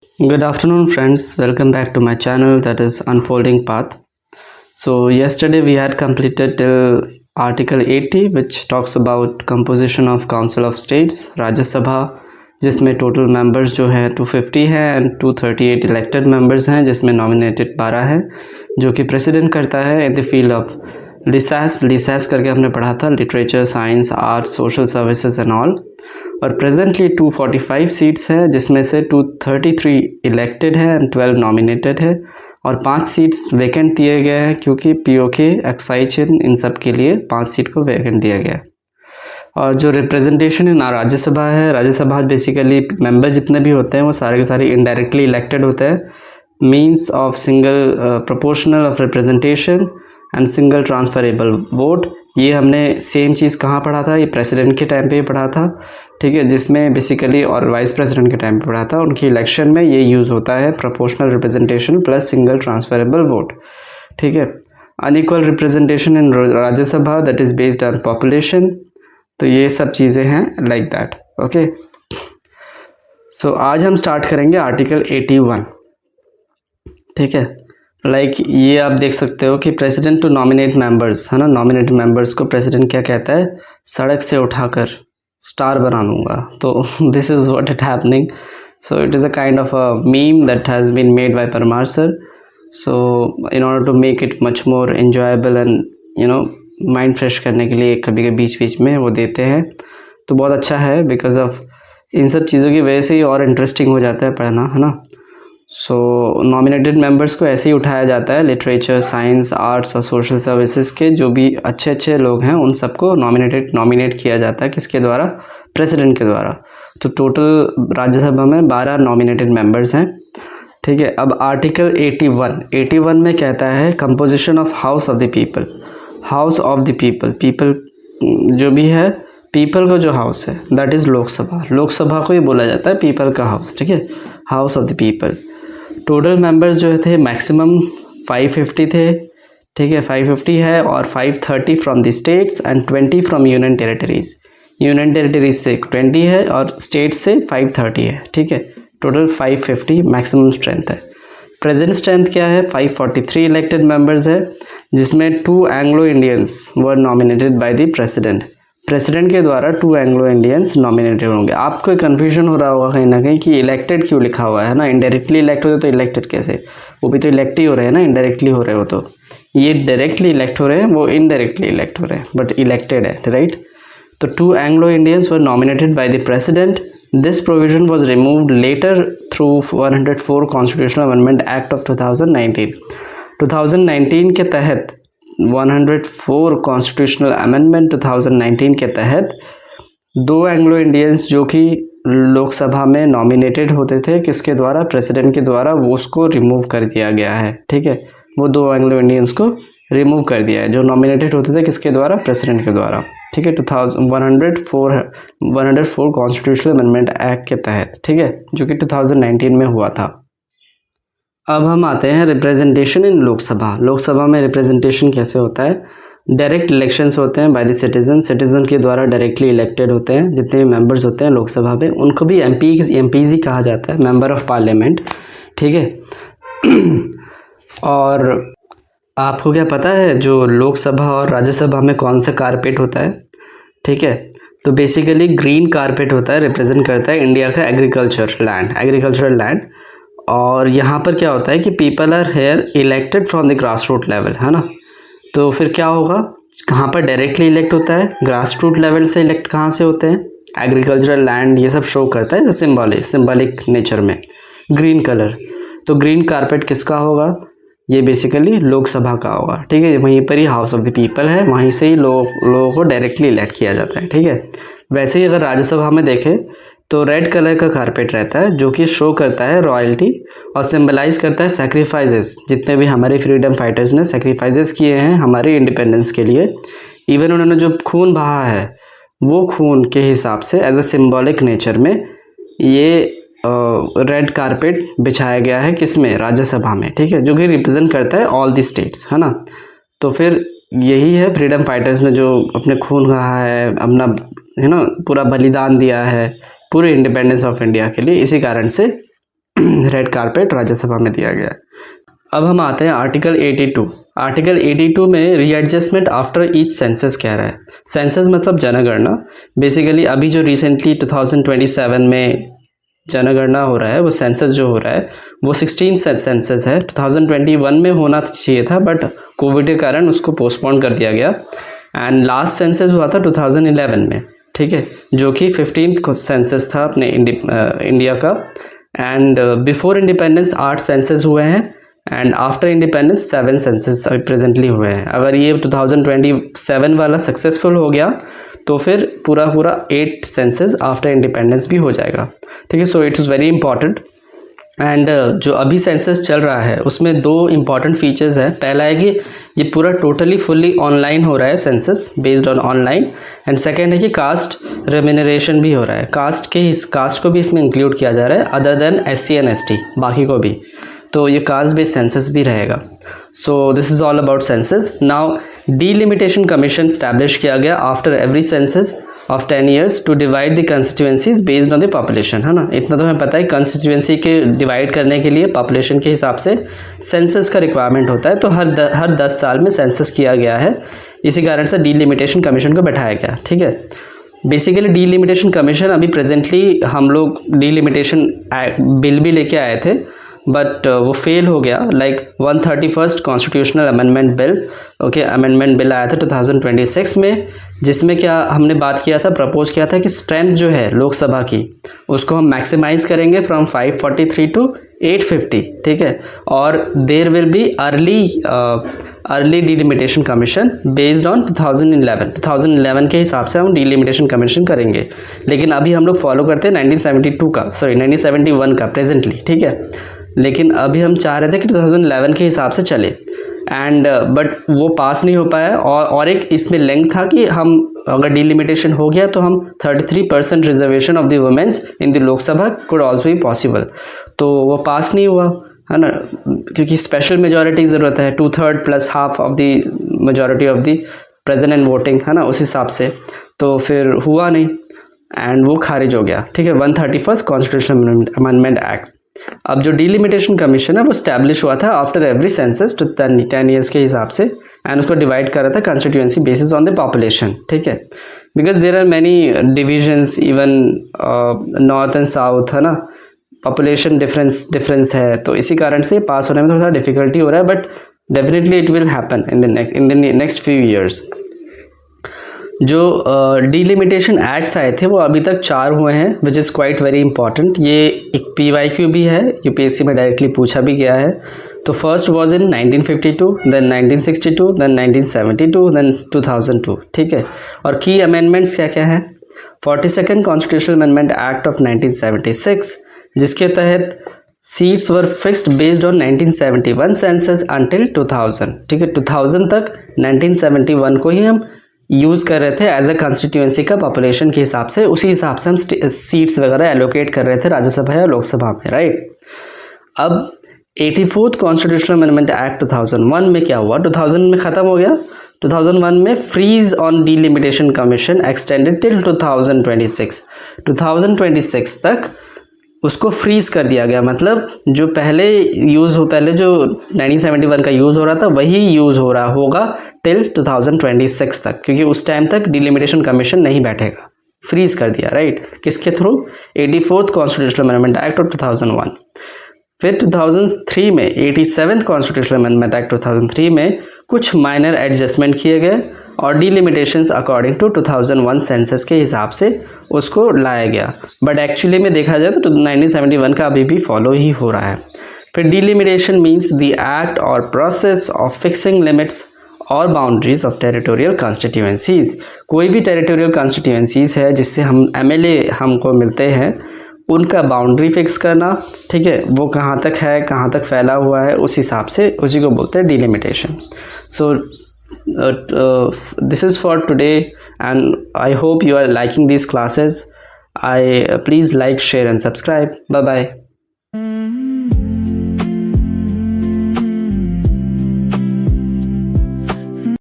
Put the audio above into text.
Good afternoon, friends. Welcome back to my channel, that is Unfolding Path. So, yesterday we had completed till Article 80, which talks about composition of Council of States, Rajya Sabha, जिसमें total members जो है 250 है and 238 elected members हैं, जिसमें nominated 12 है, जो कि president करता है इन द फील्ड ऑफ लिसैस करके हमने पढ़ा था, literature, science, arts, social services and all. और प्रेजेंटली 245 सीट्स हैं, जिसमें से 233 इलेक्टेड है एंड 12 नॉमिनेटेड है, और 5 सीट्स वैकेंट दिए गए हैं क्योंकि पीओके, एक्साइज इन सब के लिए 5 सीट को वैकेंट दिया गया है। और जो रिप्रेजेंटेशन इन राज्यसभा है, राज्यसभा बेसिकली मेंबर जितने भी होते हैं वो सारे के सारे इनडायरेक्टली इलेक्टेड होते हैं, means of single proportional of representation and single transferable vote. ये हमने सेम चीज़ कहाँ पढ़ा था, ये प्रेसिडेंट के टाइम पे ही पढ़ा था, ठीक है, जिसमें बेसिकली और वाइस प्रेसिडेंट के टाइम पे पढ़ा था, उनकी इलेक्शन में ये यूज़ होता है proportional representation plus single transferable vote, ठीक है। Unequal representation in Rajya Sabha that is based on population. तो ये सब चीज़ें हैं लाइक दैट, ओके। सो आज हम स्टार्ट करेंगे आर्टिकल 81, ठीक है। ये आप देख सकते हो कि प्रेसिडेंट टू नॉमिनेट मेंबर्स है ना, नॉमिनेट मेंबर्स को प्रेसिडेंट क्या कहता है, सड़क से उठाकर स्टार बना दूंगा। तो this is what it happening. So it is a kind of a meme that has been made by Parmar sir. So in order to make it much more enjoyable and mind fresh करने के लिए कभी कभी बीच बीच में वो देते हैं, तो बहुत अच्छा है। बिकॉज ऑफ इन सब चीज़ों की वजह से ही और इंटरेस्टिंग हो जाता है पढ़ना, है ना। सो नॉमिनेटेड मेंबर्स को ऐसे ही उठाया जाता है, लिटरेचर, साइंस, आर्ट्स और सोशल सर्विसेज के जो भी अच्छे अच्छे लोग हैं उन सबको नॉमिनेट किया जाता है, किसके द्वारा, प्रेसिडेंट के द्वारा। तो टोटल राज्यसभा में 12 नॉमिनेटेड मेंबर्स हैं, ठीक है। अब आर्टिकल 81 में कहता है composition of house of the people. House of the people जो भी है, पीपल का जो हाउस है दैट इज़ लोकसभा को ही बोला जाता है पीपल का हाउस, ठीक है, house of the people. Total members जो थे मैक्सिमम 550 थे, ठीक है, 550 है, और 530 from the states and 20 from union territories. Union territories से 20 है और स्टेट से 530 है, ठीक है। टोटल 550 मैक्सिमम स्ट्रेंथ है। प्रेजेंट स्ट्रेंथ क्या है, 543 इलेक्टेड मेंबर्स है, जिसमें 2 Anglo Indians were nominated by the president के द्वारा 2 एंग्लो इंडियंस नॉमिनेटेड होंगे। आपको कन्फ्यूजन हो रहा होगा कहीं ना कहीं कि इलेक्टेड क्यों लिखा हुआ है ना, इनडायरेक्टली इलेक्ट होते तो इलेक्टेड कैसे, वो भी तो इलेक्ट ही हो रहे हैं ना, इनडायरेक्टली हो रहे हो तो। ये डायरेक्टली इलेक्ट हो रहे हैं, वो इनडायरेक्टली इलेक्ट हो रहे हैं, बट इलेक्टेड है, राइट। तो 2 Anglo Indians were nominated by the president. This provision was removed later through 104 constitutional amendment act of 2019 के तहत 104 कॉन्स्टिट्यूशनल अमेंडमेंट 2019 के तहत 2 एंग्लो इंडियंस जो कि लोकसभा में नॉमिनेटेड होते थे, किसके द्वारा, प्रेसिडेंट के द्वारा, वो उसको रिमूव कर दिया गया है, ठीक है। वो 2 एंग्लो इंडियंस को रिमूव कर दिया है जो नॉमिनेटेड होते थे, किसके द्वारा, प्रेसिडेंट के द्वारा, ठीक है। 104 कॉन्स्टिट्यूशनल अमेंडमेंट एक्ट के तहत, ठीक है, जो कि 2019 में हुआ था। अब हम आते हैं रिप्रेजेंटेशन इन लोकसभा में रिप्रेजेंटेशन कैसे होता है। डायरेक्ट इलेक्शंस होते हैं बाय द सिटीजन के द्वारा डायरेक्टली इलेक्टेड होते हैं। जितने भी मेंबर्स होते हैं लोकसभा में उनको भी एमपीज ही कहा जाता है, मेंबर ऑफ पार्लियामेंट, ठीक है। और आपको क्या पता है जो लोकसभा और राज्यसभा में कौन सा कारपेट होता है, ठीक है। तो बेसिकली ग्रीन कारपेट होता है, रिप्रेजेंट करता है इंडिया का एग्रीकल्चरल लैंड। और यहाँ पर क्या होता है कि people are here elected from the grass root level, है ना। तो फिर क्या होगा, कहाँ पर डायरेक्टली इलेक्ट होता है, ग्रास रूट लेवल से इलेक्ट कहाँ से होते हैं, एग्रीकल्चरल लैंड, ये सब शो करता है सिंबॉलिक नेचर में ग्रीन कलर। तो ग्रीन कारपेट किसका होगा, ये बेसिकली लोकसभा का होगा, ठीक है। वहीं पर ही हाउस ऑफ द पीपल है, वहीं से ही लोगों को डायरेक्टली इलेक्ट किया जाता है, ठीक है। वैसे ही अगर राज्यसभा में देखें तो रेड कलर का कारपेट रहता है, जो कि शो करता है रॉयल्टी और सिंबलाइज करता है सैक्रिफाइसेस, जितने भी हमारे फ्रीडम फाइटर्स ने सैक्रिफाइसेस किए हैं हमारे इंडिपेंडेंस के लिए। इवन उन्होंने जो खून बहा है वो खून के हिसाब से एज अ सिंबॉलिक नेचर में ये रेड कारपेट बिछाया गया है, किसमें, राज्यसभा में, ठीक है, जो कि रिप्रेजेंट करता है ऑल दी स्टेट्स, है ना। तो फिर यही है फ्रीडम फाइटर्स ने जो अपने खून बहा है, अपना, है ना, पूरा बलिदान दिया है पूरे इंडिपेंडेंस ऑफ इंडिया के लिए, इसी कारण से रेड कारपेट राज्यसभा में दिया गया। अब हम आते हैं आर्टिकल 82। आर्टिकल 82 में रीएडजस्टमेंट आफ्टर ईच सेंसस कह रहा है। सेंसस मतलब जनगणना। बेसिकली अभी जो रिसेंटली 2027 में जनगणना हो रहा है, वो सेंसस जो हो रहा है वो 16 सेंसस है। 2021 में होना चाहिए था, बट कोविड के कारण उसको पोस्टपोन कर दिया गया। एंड लास्ट सेंसस हुआ था 2011 में, ठीक है, जो कि 15th सेंसस था अपने इंडिया का। एंड बिफोर इंडिपेंडेंस 8 सेंसस हुए हैं, एंड आफ्टर इंडिपेंडेंस 7 सेंसस अभी प्रेजेंटली हुए हैं। अगर ये 2027 वाला सक्सेसफुल हो गया तो फिर पूरा 8 सेंसस आफ्टर इंडिपेंडेंस भी हो जाएगा, ठीक है। So it's very important. And जो अभी सेंसस चल रहा है उसमें 2 इम्पॉर्टेंट फीचर्स है। पहला है कि ये पूरा टोटली फुल्ली ऑनलाइन हो रहा है, census based on online. And second है कि कास्ट रेम्यूनरेशन भी हो रहा है, कास्ट को भी इसमें इंक्लूड किया जा रहा है, other than SC and ST, बाकी को भी। तो ये कास्ट बेस्ड सेंसस भी रहेगा। So this is all about census. Now delimitation commission establish किया गया after every census of 10 years to divide the constituencies based on the population, है ना। इतना तो हमें पता है, कंस्टिट्यूएंसी के डिवाइड करने के लिए पॉपुलेशन के हिसाब से सेंसस का रिक्वायरमेंट होता है। तो हर 10 साल में सेंसस किया गया है, इसी कारण से डीलिमिटेशन कमीशन को बैठाया गया, ठीक है। बेसिकली डीलिमिटेशन कमीशन अभी प्रेजेंटली हम लोग डीलिमिटेशन बिल भी लेके आए थे, बट वो फेल हो गया। Like 131st constitutional amendment bill, okay, amendment bill आया था 2026 में, जिसमें क्या हमने बात किया था, प्रपोज किया था कि स्ट्रेंथ जो है लोकसभा की उसको हम मैक्सिमाइज करेंगे फ्रॉम 543 टू 850, ठीक है। और there will be early delimitation commission based on 2011 के हिसाब से हम डीलिमिटेशन कमीशन करेंगे। लेकिन अभी हम लोग फॉलो करते हैं 1971 का प्रेजेंटली, ठीक है। लेकिन अभी हम चाह रहे थे कि 2011 के हिसाब से चले, एंड बट वो पास नहीं हो पाया। और एक इसमें लिंक था कि हम अगर डीलिमिटेशन हो गया तो हम 33% reservation of the womens in the Lok Sabha could also be possible, तो वो पास नहीं हुआ, है ना, क्योंकि स्पेशल मेजॉरिटी की ज़रूरत है, 2/3 plus half of the majority of the present and voting, है ना, उस हिसाब से। तो फिर हुआ नहीं एंड वो खारिज हो गया, ठीक है, 131st कॉन्स्टिट्यूशनल अमेंडमेंट एक्ट। अब जो डीलिमिटेशन कमीशन है वो स्टैब्लिश हुआ था after every census to 10 years के हिसाब से, एंड उसको डिवाइड कर रहा था constituency basis on the population, ठीक है। Because there are many divisions, even north and south, है ना, पॉपुलेशन डिफरेंस है, तो इसी कारण से पास होने में थोड़ा सा डिफिकल्टी हो रहा है, but definitely it will happen in the next few years. जो डीलिमिटेशन एक्ट्स आए थे वो अभी तक 4 हुए हैं, which is quite very important. ये एक PYQ भी है, UPSC में डायरेक्टली पूछा भी गया है। तो first was in 1952, then 1962, then 1972, then 2002, ठीक है। और की अमेंडमेंट्स क्या क्या हैं? 42nd constitutional amendment act of 1976, जिसके तहत seats were fixed based on 1971 census until 2000, ठीक है। 2000 तक 1971 को ही हम यूज़ कर रहे थे एज अ कंस्टिट्यूएंसी का पॉपुलेशन के हिसाब से, उसी हिसाब से हम सीट्स वगैरह एलोकेट कर रहे थे राज्यसभा या लोकसभा में, राइट। अब 84th कॉन्स्टिट्यूशनल अमेंडमेंट एक्ट 2001 में क्या हुआ? 2000 में ख़त्म हो गया। 2001 में freeze on delimitation commission extended till 2026 तक उसको फ्रीज कर दिया गया। मतलब जो पहले जो 1971 का यूज़ हो रहा था वही यूज़ हो रहा होगा टिल 2026 तक, क्योंकि उस टाइम तक डिलिमिटेशन कमीशन नहीं बैठेगा, फ्रीज कर दिया, राइट। किसके through? 84th constitutional amendment act of 2001। फिर 2003 में 87th कॉन्स्टिट्यूशनल अमेंडमेंट एक्ट 2003 में कुछ माइनर एडजस्टमेंट किए गए और डीलिमिटेशंस अकॉर्डिंग टू 2001 सेंसस के हिसाब से उसको लाया गया। बट एक्चुअली में देखा जाए तो 1971 का अभी भी फॉलो ही हो रहा है। फिर डीलिमिटेशन मीन्स द एक्ट और प्रोसेस ऑफ फिक्सिंग लिमिट्स और बाउंड्रीज ऑफ टेरिटोरियल कॉन्स्टिट्यूएंसीज। कोई भी टेरिटोरियल कॉन्स्टिट्यूएंसीज है जिससे हम MLA हमको मिलते हैं, उनका बाउंड्री फिक्स करना, ठीक है, वो कहाँ तक है, कहाँ तक फैला हुआ है, उस हिसाब से उसी को बोलते हैं delimitation. So this is for today, and I hope you are liking these classes. Please like, share and subscribe. Bye bye.